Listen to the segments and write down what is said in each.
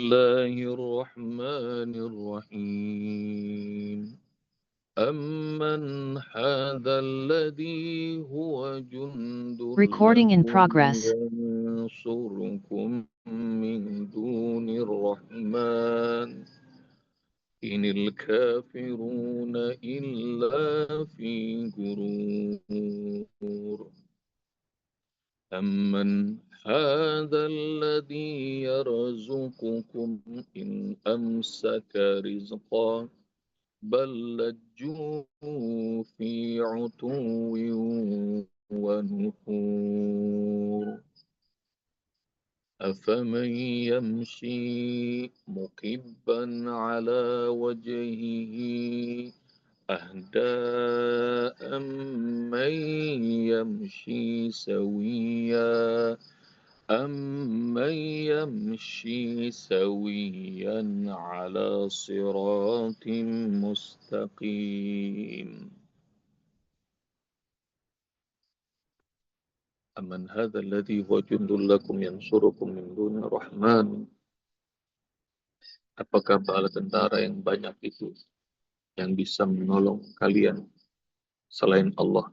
الله الرحمن الرحيم أمن هذا الذي هو جند Recording in لكم progress. ينصركم من دون الرحمن إن الكافرون إلا في غرور أمن هذا الذي يرزقكم إن أمسك رزقا بل لجوا في عتو ونفور أفمن يمشي مكبا على وجهه أهدى أمن يمشي سويا أمن يمشي سويا على صراط مستقيم أمن هذا الذي هو جند لكم ينصركم من دون الرحمن. Apakah bala tentara yang banyak itu yang bisa menolong kalian selain Allah?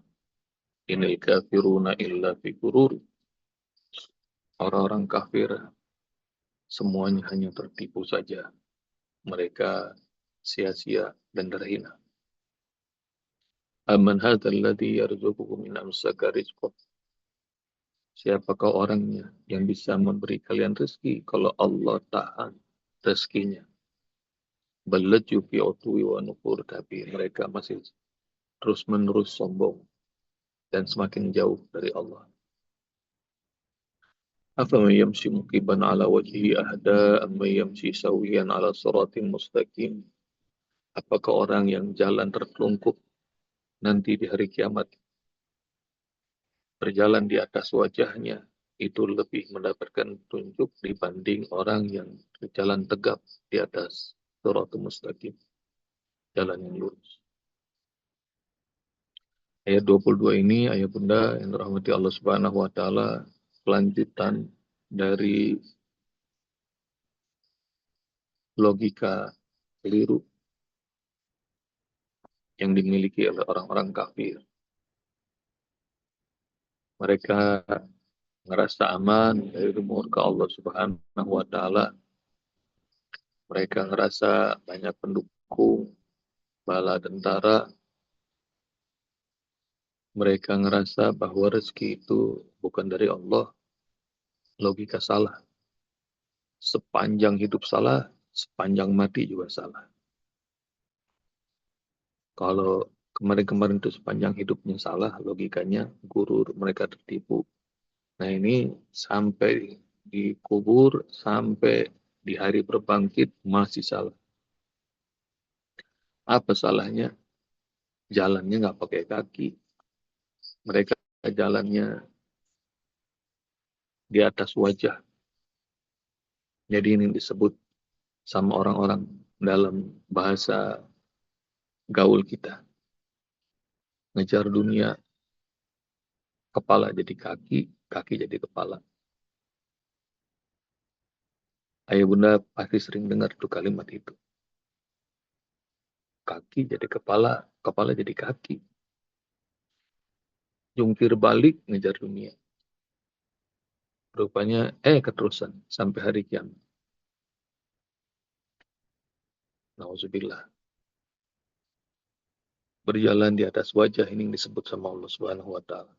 Inil kafiruna illa fi gurur. Orang-orang kafir semuanya hanya tertipu saja. Mereka sia-sia dan terhina. Aman hadzal ladzi yarzuqukum min amsaka rizqah. Siapakah orangnya yang bisa memberi kalian rezeki kalau Allah tahan rezekinya? Balaju fi utwi wa nufur, tapi mereka masih terus-menerus sombong dan semakin jauh dari Allah. Afaman yamshi muqiban ala wajhihi ahda amma yamshi sawiyan ala siratin mustaqim. Apakah orang yang jalan tertelungkup nanti di hari kiamat berjalan di atas wajahnya itu lebih mendapatkan petunjuk dibanding orang yang berjalan tegap di atas siratul mustaqim, jalan yang lurus. Ayat 22 ini, ayat bunda yang dirahmati Allah Subhanahu wa taala, kelanjutan dari logika keliru yang dimiliki oleh orang-orang kafir. Mereka merasa aman dari murka Allah Subhanahu wa taala. Mereka ngerasa banyak pendukung, bala tentara. Mereka ngerasa bahwa rezeki itu bukan dari Allah. Logika salah. Sepanjang hidup salah, sepanjang mati juga salah. Kalau kemarin-kemarin itu sepanjang hidupnya salah, logikanya gurur, mereka tertipu. Nah ini sampai dikubur, sampai di hari berbangkit masih salah. Apa salahnya? Jalannya nggak pakai kaki. Mereka jalannya di atas wajah. Jadi ini disebut sama orang-orang dalam bahasa gaul kita. Ngejar dunia, kepala jadi kaki, kaki jadi kepala. Ayah bunda pasti sering dengar tuh kalimat itu. Kaki jadi kepala, kepala jadi kaki. Jungkir balik ngejar dunia. Rupanya keterusan sampai hari kiamat. Nauzubillah. Berjalan di atas wajah ini yang disebut sama Allah Subhanahu wa taala.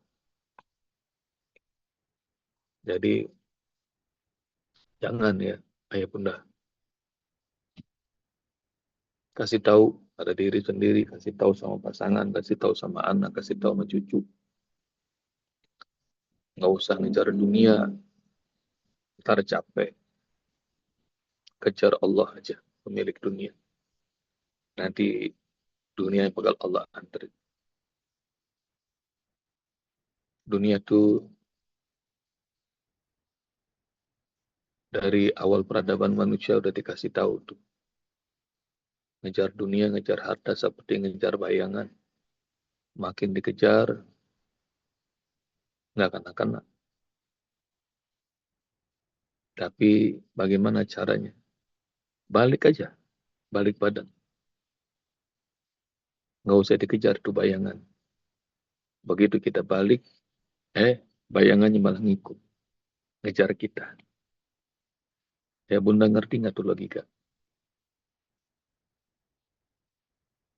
Jadi jangan ya, ayah bunda, kasih tahu pada diri sendiri, kasih tahu sama pasangan, kasih tahu sama anak, kasih tahu sama cucu. Nggak usah ngejar dunia, ntar capek. Kejar Allah aja, pemilik dunia. Nanti dunia yang bakal Allah antri. Dunia itu dari awal peradaban manusia udah dikasih tahu tuh. Ngejar dunia, ngejar harta seperti ngejar bayangan. Makin dikejar, nggak akan kena. Tapi bagaimana caranya? Balik aja, balik badan. Nggak usah dikejar tuh bayangan. Begitu kita balik, bayangannya malah ngikut, ngejar kita. Ya Bunda ngerti nggak tuh logika?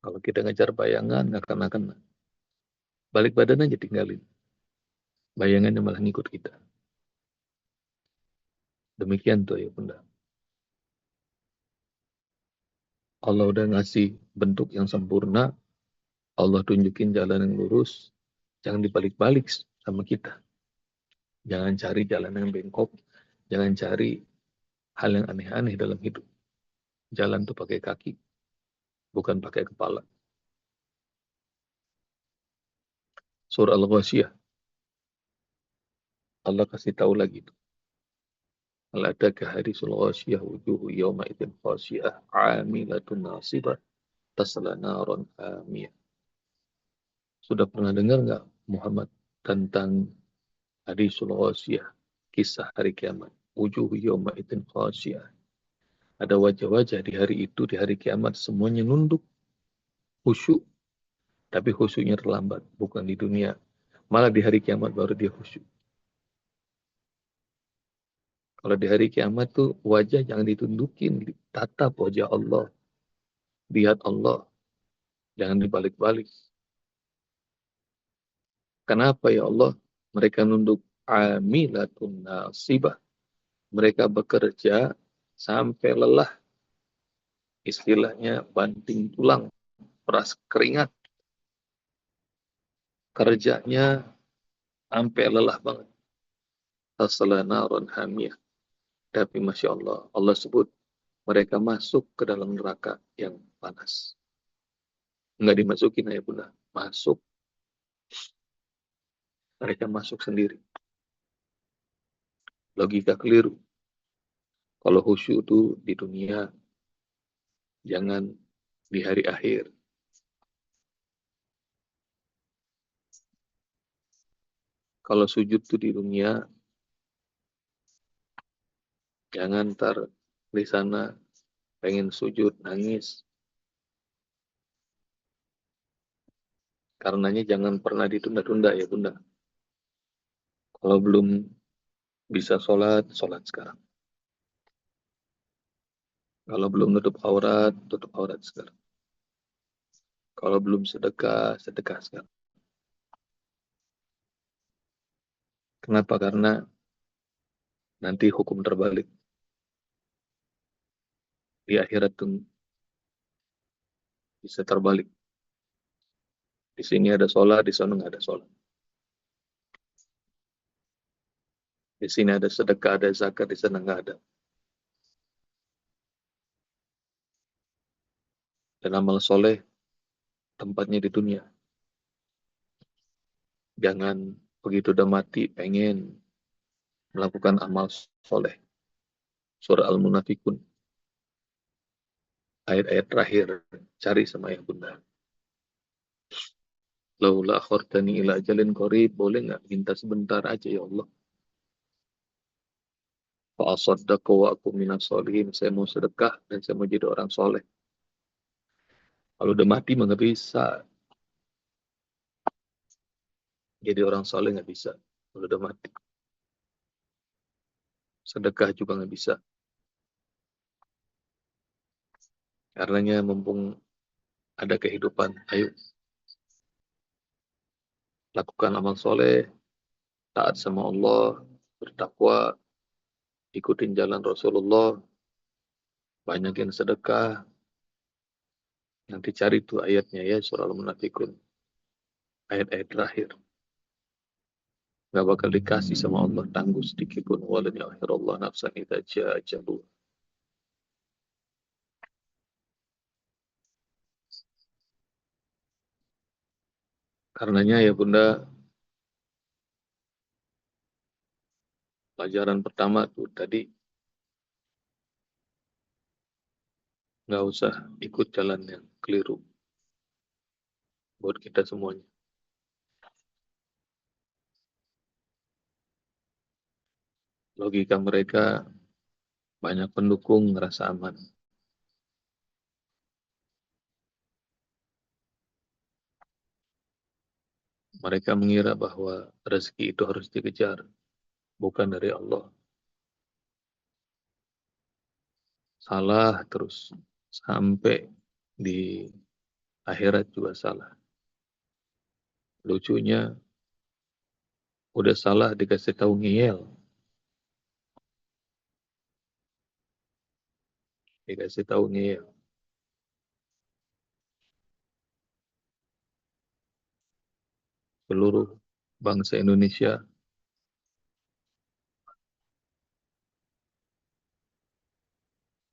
Kalau kita ngejar bayangan, nggak kena-kena. Balik badan aja tinggalin. Bayangannya malah ngikut kita. Demikian tuh ya Bunda. Allah udah ngasih bentuk yang sempurna, Allah tunjukin jalan yang lurus, jangan dibalik-balik sama kita. Jangan cari jalan yang bengkok, jangan cari hal yang aneh-aneh dalam hidup. Jalan tuh pakai kaki, bukan pakai kepala. Surah Al-Ghasyiyah, Allah kasih tahu lagi tuh. Al-ataka hadisul ghasyiyah wujuhu yawma idzin khasyiah 'amilatun nasibah tasla naran hamiyah. Sudah pernah dengar nggak Muhammad tentang hadisul ghasyiyah, kisah hari kiamat? Wujuhu yawma idzin khasyiah. Ada wajah-wajah di hari itu, di hari kiamat semuanya nunduk, khusyuk, tapi khusyuknya terlambat, bukan di dunia. Malah di hari kiamat baru dia khusyuk. Kalau di hari kiamat tuh wajah jangan ditundukin, tatap wajah Allah, lihat Allah, jangan dibalik-balik. Kenapa ya Allah? Mereka nunduk amilatun nasibah. Mereka bekerja sampai lelah. Istilahnya banting tulang, peras keringat. Kerjanya sampai lelah banget. Tasla naron hamiyah. Tapi Masya Allah, Allah sebut mereka masuk ke dalam neraka yang panas. Enggak dimasukin ya Bunda. Masuk. Mereka masuk sendiri. Logika keliru. Kalau khusyuk itu di dunia, jangan di hari akhir. Kalau sujud itu di dunia, jangan ntar di sana pengen sujud, nangis. Karenanya jangan pernah ditunda-tunda ya Bunda. Kalau belum bisa sholat, sholat sekarang. Kalau belum tutup aurat sekarang. Kalau belum sedekah, sedekah sekarang. Kenapa? Karena nanti hukum terbalik. Di akhirat tuh bisa terbalik. Di sini ada sholat, di sana nggak ada sholat. Di sini ada sedekah, ada zakat, di sana nggak ada. Dan amal soleh tempatnya di dunia. Jangan begitu udah mati pengen melakukan amal soleh. Surah Al-Munafikun. Ayat-ayat terakhir. Cari sama yang bunda. Laula akhortani ila ajalin qarib. Boleh nggak minta sebentar aja ya Allah. Fa'asaddaqa wa aku minas solihin. Saya mau sedekah dan saya mau jadi orang soleh. Kalau udah mati mah nggak bisa. Jadi orang soleh nggak bisa. Kalau udah mati. Sedekah juga nggak bisa. Karenanya mumpung ada kehidupan, ayo lakukan amal soleh, taat sama Allah, bertakwa, ikutin jalan Rasulullah, banyakin sedekah. Nanti cari tuh ayatnya ya, surah Al-Munafikun. Ayat-ayat terakhir. Gak bakal dikasih sama Allah tangguh sedikit pun. Walan Allah nafsan idza jaa ajalu. Karenanya ya Bunda, pelajaran pertama tuh tadi, nggak usah ikut jalan yang keliru buat kita semuanya. Logika mereka banyak pendukung ngerasa aman. Mereka mengira bahwa rezeki itu harus dikejar, bukan dari Allah. Salah terus. Sampai di akhirat juga salah. Lucunya, udah salah dikasih tahu ngeyel. Dikasih tahu ngeyel. Seluruh bangsa Indonesia,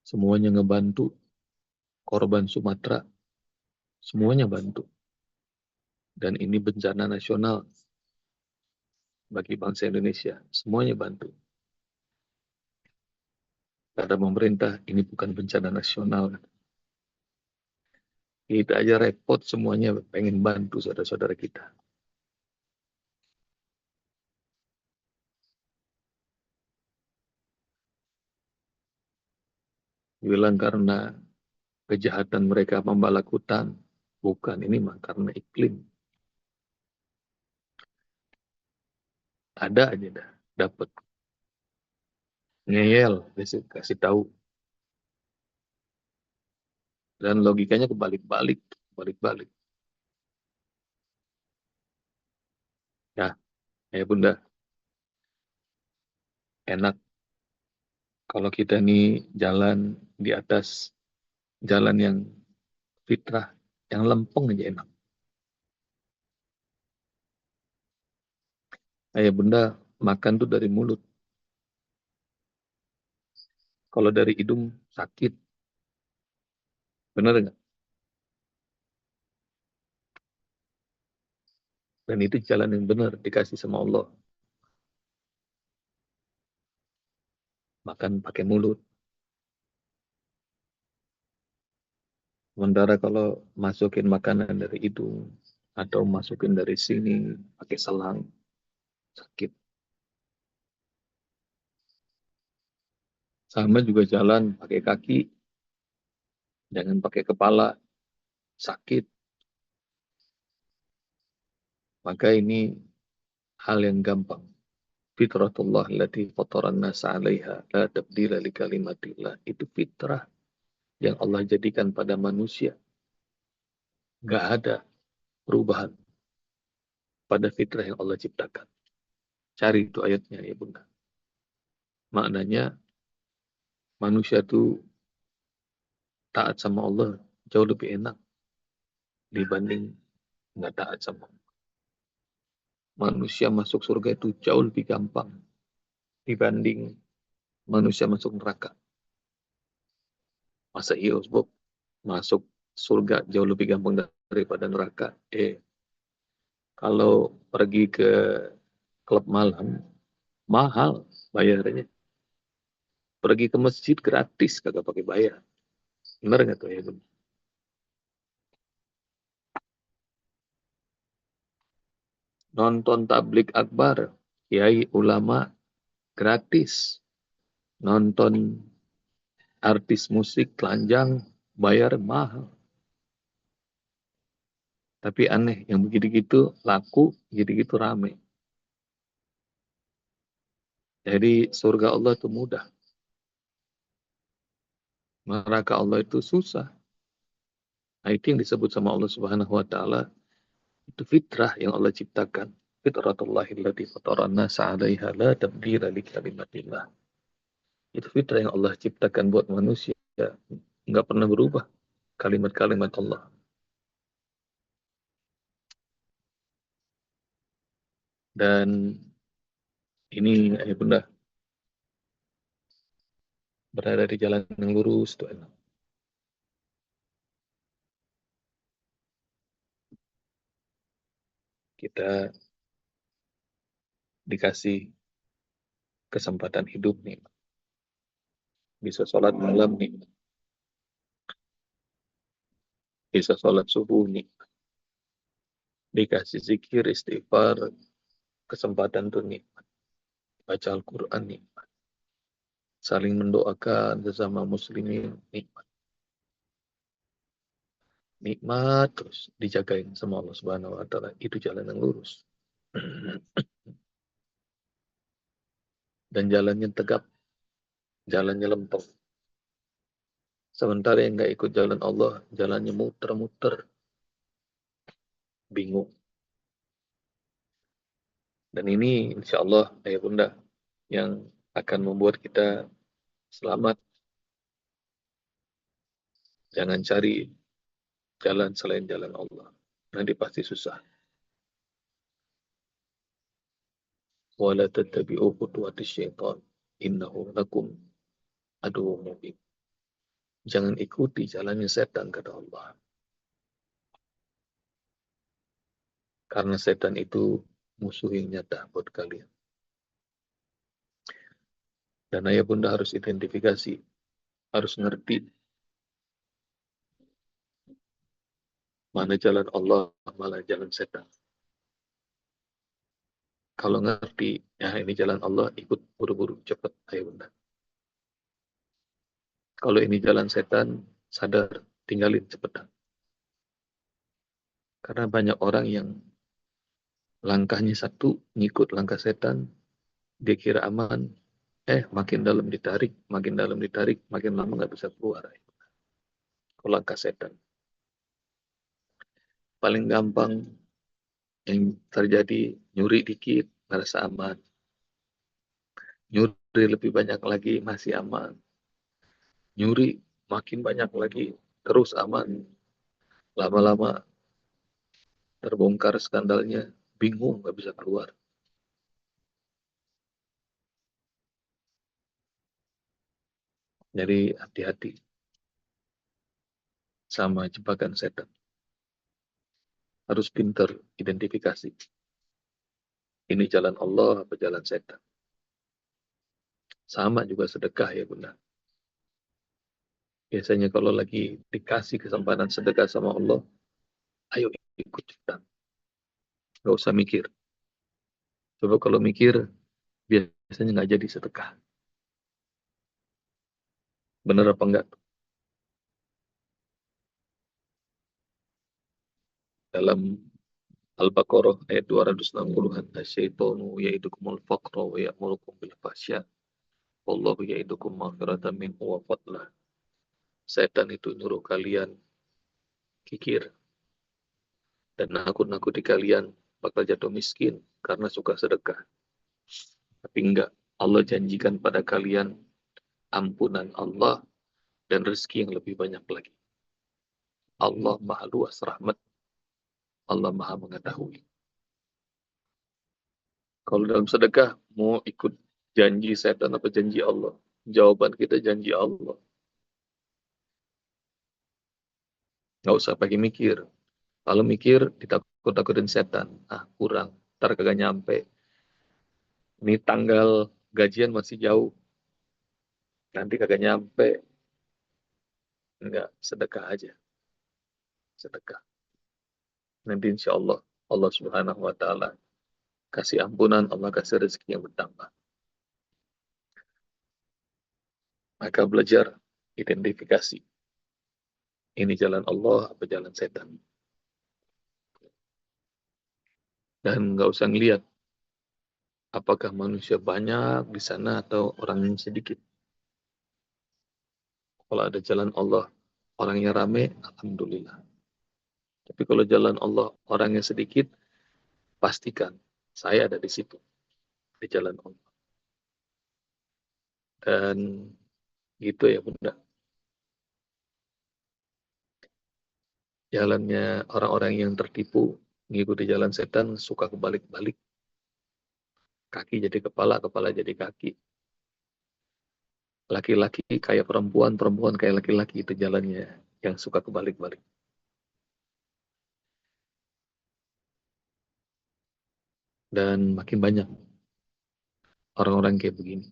semuanya ngebantu. Korban Sumatera, semuanya bantu. Dan ini bencana nasional bagi bangsa Indonesia. Semuanya bantu. Kata pemerintah, ini bukan bencana nasional. Kita aja repot semuanya pengen bantu saudara-saudara kita. Bilang karena kejahatan mereka membalak hutan. Bukan, ini mah karena iklim. Ada aja dah, dapat. Ngeyel, kasih tahu. Dan logikanya kebalik-balik. Balik-balik. Ya, ya bunda, enak kalau kita nih jalan di atas jalan yang fitrah, yang lempeng aja enak. Ayah bunda, makan tuh dari mulut. Kalau dari hidung sakit. Benar nggak? Dan itu jalan yang benar dikasih sama Allah. Makan pakai mulut. Sementara kalau masukin makanan dari hidung atau masukin dari sini pakai selang, sakit. Sama juga jalan pakai kaki, jangan pakai kepala, sakit. Maka ini hal yang gampang. Fitratullah allati fataran nasa 'alaiha la tabdila li kalimatillah. Itu fitrah yang Allah jadikan pada manusia. Gak ada perubahan pada fitrah yang Allah ciptakan. Cari itu ayatnya ya bunda. Maknanya manusia itu taat sama Allah jauh lebih enak dibanding nggak taat sama Allah. Manusia masuk surga itu jauh lebih gampang dibanding manusia masuk neraka. Masa iya Bob masuk surga jauh lebih gampang daripada neraka? Kalau pergi ke klub malam mahal bayarnya. Pergi ke masjid gratis kagak pakai bayar. Benar nggak tuh ya bunda? Nonton tablik akbar, kiai ulama gratis. Nonton artis musik telanjang bayar mahal. Tapi aneh, yang begitu-gitu laku, gitu-gitu rame. Jadi surga Allah itu mudah. Neraka Allah itu susah. Nah, itu yang disebut sama Allah Subhanahu wa taala, itu fitrah yang Allah ciptakan. Fitratullahi allati fataran nasa 'alaiha la tabdila li kalimatillah. Itu fitrah yang Allah ciptakan buat manusia. Nggak pernah berubah kalimat-kalimat Allah. Dan ini ya bunda, berada di jalan yang lurus tuh enak. Kita dikasih kesempatan hidup nih. Bisa sholat malam nih. Bisa sholat subuh nih. Dikasih zikir, istighfar, kesempatan tuh nih. Baca Al-Quran nih. Saling mendoakan sesama muslimin nih. nikmat terus dijagain sama Allah Subhanahu wa taala. Itu jalan yang lurus. Dan jalannya tegap, jalannya lempeng. Sementara yang nggak ikut jalan Allah, jalannya muter-muter, bingung. Dan ini insya Allah, ayah bunda, yang akan membuat kita selamat. Jangan cari jalan selain jalan Allah. Nanti pasti susah. Wala tattabi'u khutuwatis syaitan. Innahu lakum aduwwun mubin. Jangan ikuti jalannya setan, kata Allah. Karena setan itu musuh yang nyata buat kalian. Dan ayah bunda harus identifikasi, harus ngerti mana jalan Allah, mana jalan setan. Kalau ngerti, ya ini jalan Allah, ikut buru-buru, cepat, ayah bunda. Kalau ini jalan setan, sadar, tinggalin cepetan. Karena banyak orang yang langkahnya satu, ngikut langkah setan, dia kira aman, makin dalam ditarik, makin lama nggak bisa keluar. Kalau langkah setan. Paling gampang yang terjadi, nyuri dikit, merasa aman. Nyuri lebih banyak lagi, masih aman. Nyuri makin banyak lagi, terus aman. Lama-lama terbongkar skandalnya, bingung, nggak bisa keluar. Jadi hati-hati sama jebakan setan. Harus pinter identifikasi. Ini jalan Allah apa jalan setan. Sama juga sedekah ya bunda. Biasanya kalau lagi dikasih kesempatan sedekah sama Allah, ayo ikut cepetan. Nggak usah mikir. Coba kalau mikir, biasanya nggak jadi sedekah. Bener apa enggak? Dalam Al-Baqarah ayat 260-an, asyaitonu ya'idukumul faqra wa ya'murukum bil fahsya wallahu ya'idukum maghfiratan minhu wa fadlah. Setan itu nyuruh kalian kikir dan nakut-nakuti kalian bakal jatuh miskin karena suka sedekah. Tapi enggak, Allah janjikan pada kalian ampunan Allah dan rezeki yang lebih banyak lagi. Allah Maha Luas rahmat, Allah Maha Mengetahui. Kalau dalam sedekah, mau ikut janji setan apa janji Allah? Jawaban kita janji Allah. Nggak usah pakai mikir. Kalau mikir, ditakut-takutin setan. Ah, kurang. Ntar kagak nyampe. Ini tanggal gajian masih jauh. Nanti kagak nyampe. Enggak, sedekah aja. Sedekah. Nanti insya Allah, Allah Subhanahu wa Ta'ala kasih ampunan, Allah kasih rezeki yang bertambah. Maka belajar identifikasi. Ini jalan Allah apa jalan setan. Dan nggak usah ngelihat apakah manusia banyak di sana atau orangnya sedikit. Kalau ada jalan Allah, orangnya rame, alhamdulillah. Tapi kalau jalan Allah, orangnya sedikit, pastikan saya ada di situ, di jalan Allah. Dan gitu ya bunda. Jalannya orang-orang yang tertipu, mengikuti jalan setan, suka kebalik-balik. Kaki jadi kepala, kepala jadi kaki. Laki-laki kayak perempuan, perempuan kayak laki-laki, itu jalannya yang suka kebalik-balik. Dan makin banyak orang-orang kayak begini.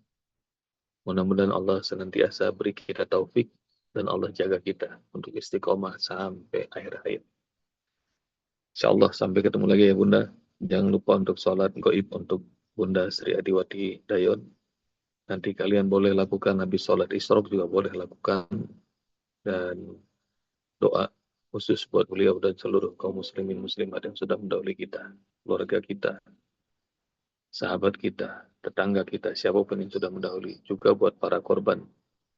Mudah-mudahan Allah senantiasa beri kita taufik dan Allah jaga kita untuk istiqomah sampai akhir hayat. Insyaallah sampai ketemu lagi ya Bunda. Jangan lupa untuk sholat gaib untuk Bunda Sri Adiwati Dayon. Nanti kalian boleh lakukan habis sholat isyraq juga boleh lakukan. Dan doa khusus buat beliau dan seluruh kaum muslimin muslimat yang sudah mendahului kita, keluarga kita, sahabat kita, tetangga kita, siapapun yang sudah mendahului, juga buat para korban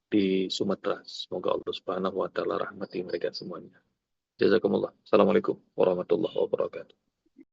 di Sumatera. Semoga Allah Subhanahu wa taala rahmati mereka semuanya. Jazakumullah. Assalamualaikum warahmatullahi wabarakatuh.